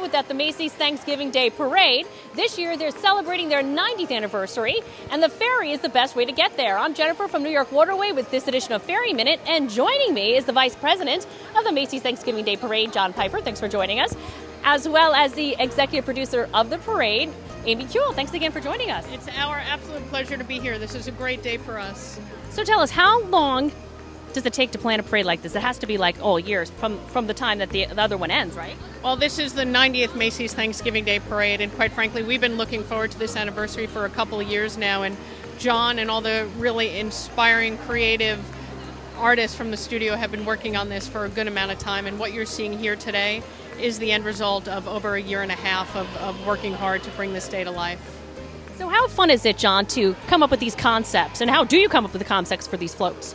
with at the Macys Thanksgiving Day Parade. This year, they're celebrating their 90th anniversary, and the ferry is the best way to get there. I'm Jennifer from New York Waterway with this edition of Ferry Minute, and joining me is the Vice President of the Macys Thanksgiving Day Parade, John Piper. Thanks for joining us. As well as the executive producer of the parade, Amy Kuehl. Thanks again for joining us. It's our absolute pleasure to be here. This is a great day for us. So tell us, how long does it take to plan a parade like this? It has to be like all years from the time that the other one ends, right? Well, this is the 90th Macys Thanksgiving Day Parade, and quite frankly, we've been looking forward to this anniversary for a couple of years now, and John and all the really inspiring, creative artists from the studio have been working on this for a good amount of time, and what you're seeing here today is the end result of over a year and a half of working hard to bring this day to life. So how fun is it, John, to come up with these concepts, and how do you come up with the concepts for these floats?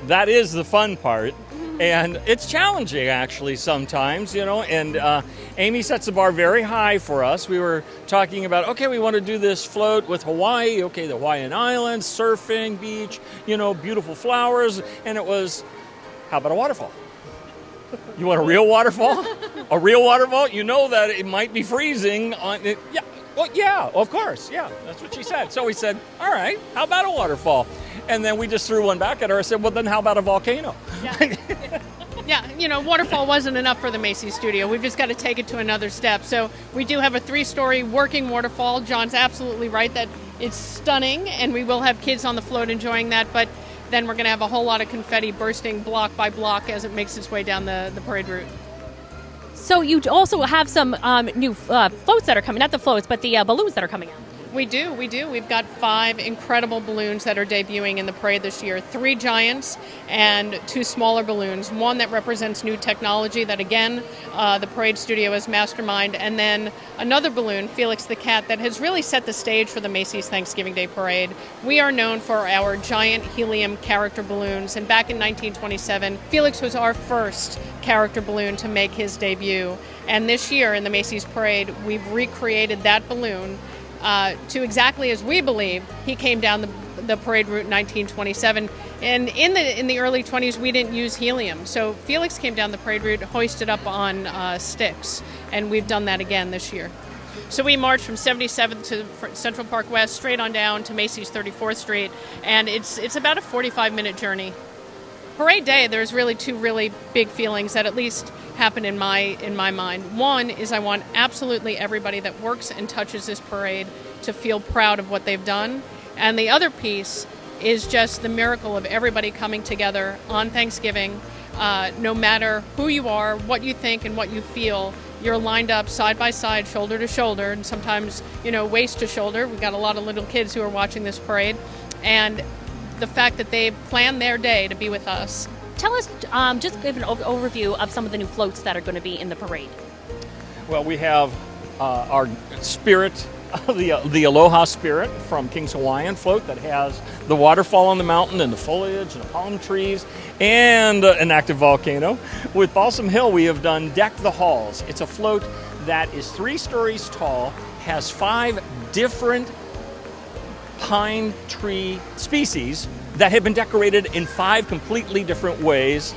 That is the fun part, and it's challenging actually sometimes, and Amy sets the bar very high for us. We were talking about, okay, we want to do this float with Hawaii, okay, the Hawaiian Islands, surfing, beach, beautiful flowers, and it was, how about a waterfall? You want a real waterfall? A real waterfall? You know that it might be freezing on it. Yeah. Well, yeah, of course. Yeah, that's what she said. So we said, all right, how about a waterfall? And then we just threw one back at her and said, well, then how about a volcano? Yeah, waterfall wasn't enough for the Macys studio. We've just got to take it to another step. So we do have a 3-story working waterfall. John's absolutely right that it's stunning, and we will have kids on the float enjoying that. But then we're going to have a whole lot of confetti bursting block by block as it makes its way down the parade route. So you also have some new floats that are coming, not the floats, but the balloons that are coming out. We do. We've got 5 incredible balloons that are debuting in the parade this year. 3 giants and 2 smaller balloons. One that represents new technology that, again, the parade studio has masterminded. And then another balloon, Felix the Cat, that has really set the stage for the Macys Thanksgiving Day Parade. We are known for our giant helium character balloons. And back in 1927, Felix was our first character balloon to make his debut. And this year in the Macys Parade, we've recreated that balloon to exactly as we believe he came down the parade route in 1927. And in the early 20s, we didn't use helium. So Felix came down the parade route hoisted up on sticks, and we've done that again this year. So we marched from 77th to Central Park West, straight on down to Macys 34th Street, and it's about a 45-minute journey. Parade day, there's really 2 really big feelings that at least happen in my mind. One is I want absolutely everybody that works and touches this parade to feel proud of what they've done. And the other piece is just the miracle of everybody coming together on Thanksgiving. No matter who you are, what you think, and what you feel, you're lined up side by side, shoulder to shoulder, and sometimes, waist to shoulder. We've got a lot of little kids who are watching this parade. And the fact that they've planned their day to be with us. Tell us, just give an overview of some of the new floats that are going to be in the parade. Well, we have our spirit, the Aloha Spirit from King's Hawaiian float that has the waterfall on the mountain and the foliage and the palm trees and an active volcano. With Balsam Hill, we have done Deck the Halls. It's a float that is 3 stories tall, has 5 different pine tree species that have been decorated in 5 completely different ways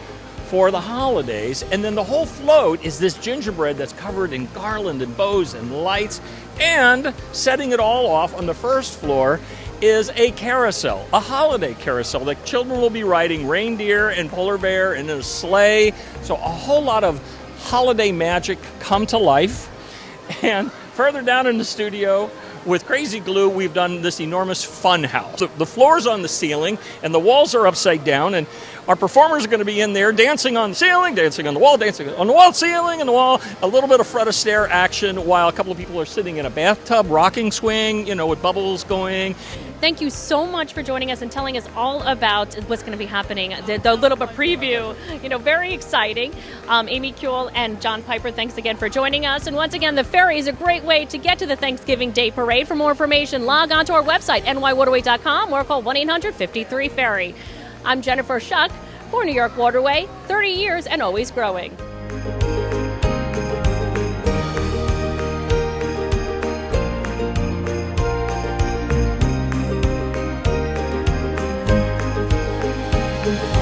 for the holidays. And then the whole float is this gingerbread that's covered in garland and bows and lights. And setting it all off on the first floor is a carousel, a holiday carousel that children will be riding reindeer and polar bear in a sleigh. So a whole lot of holiday magic come to life. And further down in the studio, with crazy glue, we've done this enormous fun house. The floor's on the ceiling, and the walls are upside down, and our performers are going to be in there dancing on the ceiling, dancing on the wall, dancing on the wall, ceiling, and the wall. A little bit of Fred Astaire action while a couple of people are sitting in a bathtub rocking swing, with bubbles going. Thank you so much for joining us and telling us all about what's going to be happening. The little bit preview, very exciting. Amy Kuehl and John Piper, thanks again for joining us. And once again, the ferry is a great way to get to the Thanksgiving Day Parade. For more information, log on to our website, nywaterway.com, or call 1-800-53-FERRY. I'm Jennifer Schuck for New York Waterway, 30 years and always growing. Thank you.